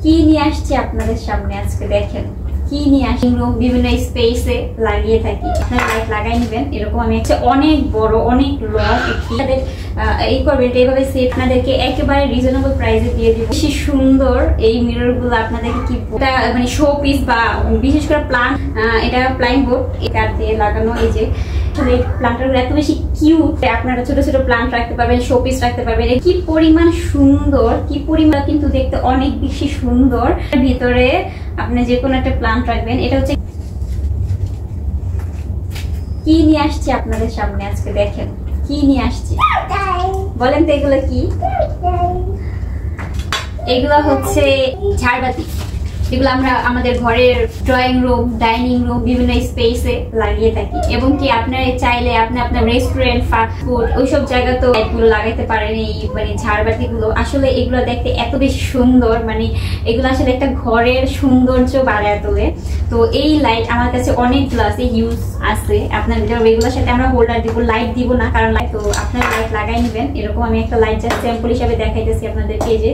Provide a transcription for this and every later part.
কি নিয়ে আসছে আপনাদের সামনে আজকে দেখেন কি নিয়ে আসি। বিভিন্ন স্পেসে লাগিয়ে থাকি, আপনারা লাইট লাগাই নেবেন। এরকম আমি অনেক বড় অনেক লং এই করবেন এইভাবে সেট আপনাদেরকে একেবারে রিজনেবল প্রাইসে দিয়ে দিব। বেশি সুন্দর এই মিরর গুলো আপনাদেরকে কি মানে শো পিস বা বিশেষ করে প্লান্ট, এটা প্লাইং বোর্ড কাঠ দিয়ে লাগানো। এই যে প্লান্টারগুলো এত বেশি কিউট, আপনারা ছোট ছোট প্লান্ট রাখতে পারবেন, শো পিস রাখতে পারবেন। কি পরিমাণ সুন্দর, কি পরিমাণ কিন্তু দেখতে অনেক বেশি সুন্দর। ভিতরে আপনি যে কোনো একটা প্লান্ট রাখবেন। এটা হচ্ছে কি নিয়ে আসছে আপনাদের সামনে আজকে দেখেন কি নিয়ে আসছে বলেন তো এগুলো কি? এগুলো হচ্ছে ঝাড়বাতি। এগুলো আমরা আমাদের ঘরের ড্রয়িং রুম, ডাইনিং রুম, বিভিন্ন স্পেসে লাগিয়ে থাকি। এবং কি আপনারা চাইলে আপনি আপনার রেস্টুরেন্ট, ফাস্ট ফুড ওইসব জায়গাতেও এগুলো লাগাইতে পারেন। এই মানে ঝাড়বাতি গুলো আসলে এগুলো দেখতে এত বেশি সুন্দর, মানে এগুলো আসলে একটা ঘরের সৌন্দর্য বাড়ায় তোলে। তো এই লাইট আমার কাছে অনেকগুলো আছে, ইউজ আছে। আপনার এগুলোর সাথে আমরা হোল্ডার দিব, লাইট দিব না, কারণ লাইট তো আপনারা লাইট লাগাই নেবেন। এরকম আমি একটা লাইট জাস্ট স্যাম্পল হিসাবে দেখাইতেছি আপনাদেরকে। এই যে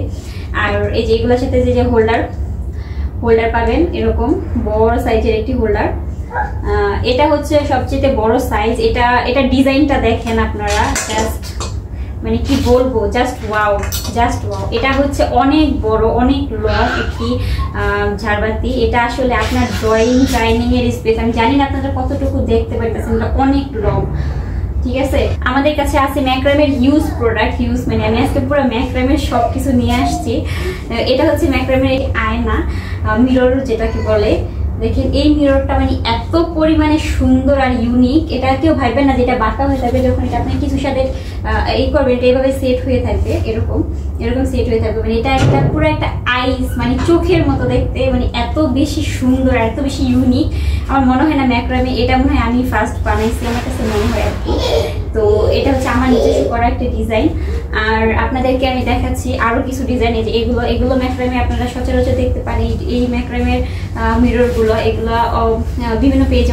আর এই যে এগুলোর সাথে যে হোল্ডার পাবেন, এরকম বড় সাইজের একটি হোল্ডার। এটা হচ্ছে সবচেয়ে বড় সাইজ। এটা ডিজাইনটা দেখেন আপনারা, জাস্ট মানে কি বলবো, জাস্ট ওয়াও। এটা হচ্ছে অনেক বড় অনেক লং একটি ঝাড়বাতি। এটা আসলে আপনার ড্রয়িং, ডাইনিং এর স্পেস, আমি জানি না আপনারা কতটুকু দেখতে পাইতেছেন, এটা অনেক লং। ঠিক আছে, আমাদের কাছে আছে ম্যাক্রামের ইউজ প্রোডাক্ট। মানে আমি আজকে পুরো ম্যাক্রামের সবকিছু নিয়ে আসছি। এটা হচ্ছে ম্যাক্রামের আয়না, মিরর যেটাকে বলে। দেখেন এই মিররটা মানে এত পরিমাণে সুন্দর আর ইউনিক। এটা কেউ ভাববেন না যেটা বাঁকা হয়ে থাকবে, যখন এটা আপনি কিছুর সাথে এই করবেন এটা এইভাবে সেট হয়ে থাকবে, এরকম সেট হয়ে থাকবে। মানে এটা একটা পুরো একটা আইস, মানে চোখের মতো দেখতে, মানে এত বেশি সুন্দর, এত বেশি ইউনিক। আমার মনে হয় না ম্যাক্রামে এটা মনে হয় আমি ফার্স্ট বানাইছি, আমার কাছে মনে হয় আর কি। তো এটা হচ্ছে আমার নিজস্ব করা একটা ডিজাইন। আর আপনাদেরকে আমি দেখাচ্ছি আরো কিছু ডিজাইন। এই যে এগুলো ম্যাক্রামে আপনারা সচরাচর দেখতে পারেন। এই ম্যাক্রামের মিরর গুলো, এগুলো বিভিন্ন পেজে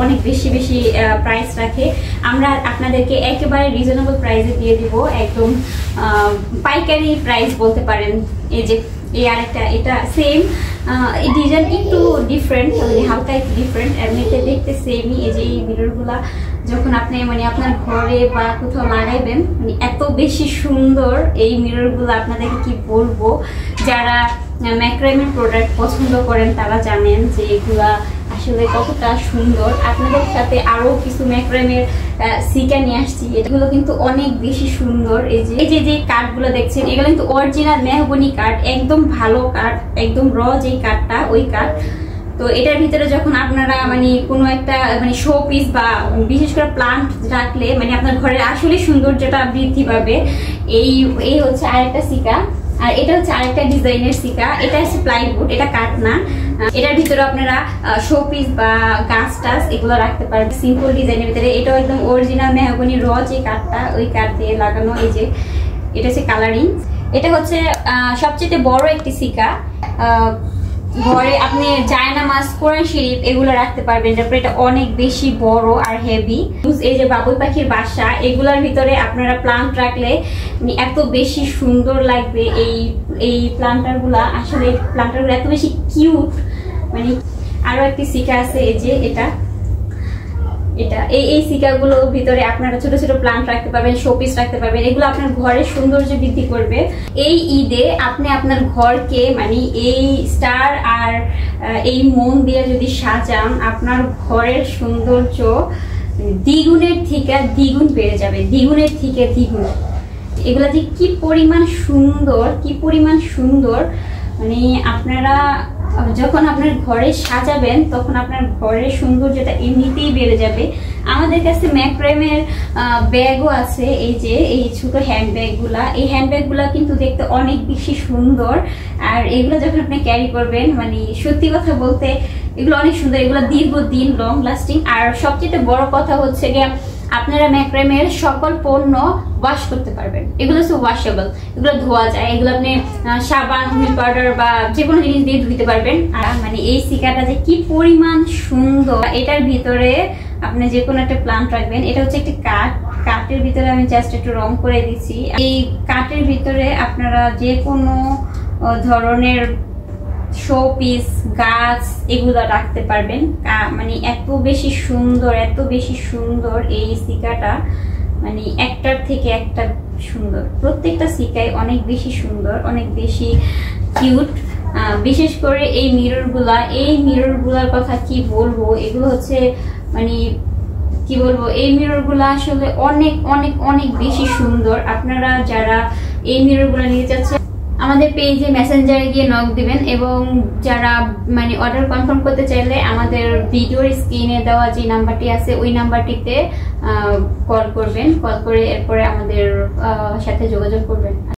অনেক বেশি প্রাইস রাখে। আমরা আপনাদেরকে একেবারে রিজনেবল প্রাইসে দিয়ে দিব, একদম পাইকারি প্রাইস বলতে পারেন। এই যে এই আরেকটা, এটা সেম ডিজাইন একটু ডিফারেন্ট, মানে হালকা একটু ডিফারেন্ট, এমনিতে দেখতে সেমই। এই যে এই মিররগুলা যখন আপনি মানে আপনার ঘরে বা কোথাও লাগাইবেন, মানে এত বেশি সুন্দর এই মিররগুলো। আপনাদেরকে কি বলবো, যারা ম্যাক্রামের প্রোডাক্ট পছন্দ করেন তারা জানেন যে এগুলা আসলে কতটা সুন্দর। আপনাদের সাথে আরো কিছু ম্যাক্রামের সিকা নিয়ে আসছি, এগুলো কিন্তু অনেক বেশি সুন্দর। এই যে কাঠগুলো দেখছেন, এগুলো কিন্তু অরিজিনাল মেহগনি কাঠ, একদম ভালো কাঠ, একদম র যেই কাঠটা ওই কাঠ। তো এটার ভিতরে যখন আপনারা মানে কোনো একটা মানে শো পিস বা বিশেষ করে প্লান্ট রাখলে, মানে আপনার ঘরের আসলে সৌন্দর্যটা বৃদ্ধি পাবে। এই হচ্ছে আরেকটা সিকা, আর এটা হচ্ছে আরেকটা ডিজাইনের সিকা। এটা হচ্ছে প্লাইউড, এটা কাঠ না। এটার ভিতরে আপনারা শো পিস বা গাছ টাছ এগুলো রাখতে পারবেন সিম্পল ডিজাইনের ভিতরে। এটাও একদম অরিজিনাল মেহগনি র যে কাঠটা ওই কাঠ দিয়ে লাগানো। এই যে এটা হচ্ছে কালারিং। এটা হচ্ছে সবচেয়ে বড় একটি সিকা। ঘরে আপনি জায়নামাজ, কোরআন শরীফ এগুলো রাখতে পারবেন। তারপরে এটা অনেক বেশি বড় আর হেভি। এই যে বাবুই পাখির বাসা, এগুলোর ভিতরে আপনারা প্লান্ট রাখলে এত বেশি সুন্দর লাগবে। এই প্লান্টারগুলা আসলে প্লান্টারগুলো এত বেশি কিউট। মানে আরো একটি সিকা আছে, এই যে এটা এই সিকাগুলোর ভিতরে আপনারা ছোট ছোট প্লান্ট রাখতে পারবেন, শোপিস রাখতে পারবেন। এগুলো আপনার ঘরের সৌন্দর্য বৃদ্ধি করবে। এই ঈদে আপনি আপনার ঘরকে মানে এই স্টার আর এই মন দিয়ে যদি সাজান, আপনার ঘরের সৌন্দর্য দ্বিগুণের থেকে দ্বিগুণ বেড়ে যাবে, দ্বিগুণের থেকে দ্বিগুণ। এগুলা যে কি পরিমাণ সুন্দর, মানে আপনারা যখন আপনার ঘরে সাজাবেন তখন আপনার ঘরের সৌন্দর্যটা এমনিতেই বেড়ে যাবে। আমাদের কাছে ম্যাক্রামের ব্যাগও আছে। এই যে এই ছোট হ্যান্ডব্যাগগুলা, এই হ্যান্ডব্যাগগুলা কিন্তু দেখতে অনেক বেশি সুন্দর। আর এগুলো যখন আপনি ক্যারি করবেন, মানে সত্যি কথা বলতে এগুলো অনেক সুন্দর। এগুলো দীর্ঘদিন লং লাস্টিং। আর সবচেয়ে বড় কথা হচ্ছে গিয়ে আপনারা ম্যাক্রামের সকল পণ্য ওয়াশ করতে পারবেন। এগুলো হচ্ছে ওয়াশেবল, এগুলো ধোয়া যায়। এগুলো আপনি সাবান, হুইল পাউডার বা যে কোনো জিনিস দিয়ে ধুইতে পারবেন। আর মানে এই সিকাটা যে কি পরিমাণ সুন্দর, এটার ভিতরে আপনি যে কোনো একটা প্লান্ট রাখবেন। এটা হচ্ছে একটি কাঠের ভিতরে আমি জাস্ট একটু রং করে দিচ্ছি। এই কাঠের ভিতরে আপনারা যে কোনো ধরনের শো পিস গাছ এগুলো রাখতে পারবেন। মানে এত বেশি সুন্দর এই সিকাটা, মানে একটার থেকে একটা সুন্দর, প্রত্যেকটা সিকাই অনেক বেশি সুন্দর, অনেক বেশি কিউট। বিশেষ করে এই মিররগুলার কথা কি বলবো, এগুলো হচ্ছে মানে কি বলবো, এই মিররগুলো আসলে অনেক অনেক অনেক বেশি সুন্দর। আপনারা যারা এই মিররগুলো নিতে চাচ্ছেন আমাদের পেজে মেসেঞ্জারে গিয়ে নক দিবেন, এবং যারা মানে অর্ডার কনফার্ম করতে চাইলে আমাদের ভিডিওর স্ক্রিনে দেওয়া যে নাম্বারটি আছে ওই নাম্বারটিতে কল করবেন, কল করে এরপরে আমাদের সাথে যোগাযোগ করবেন।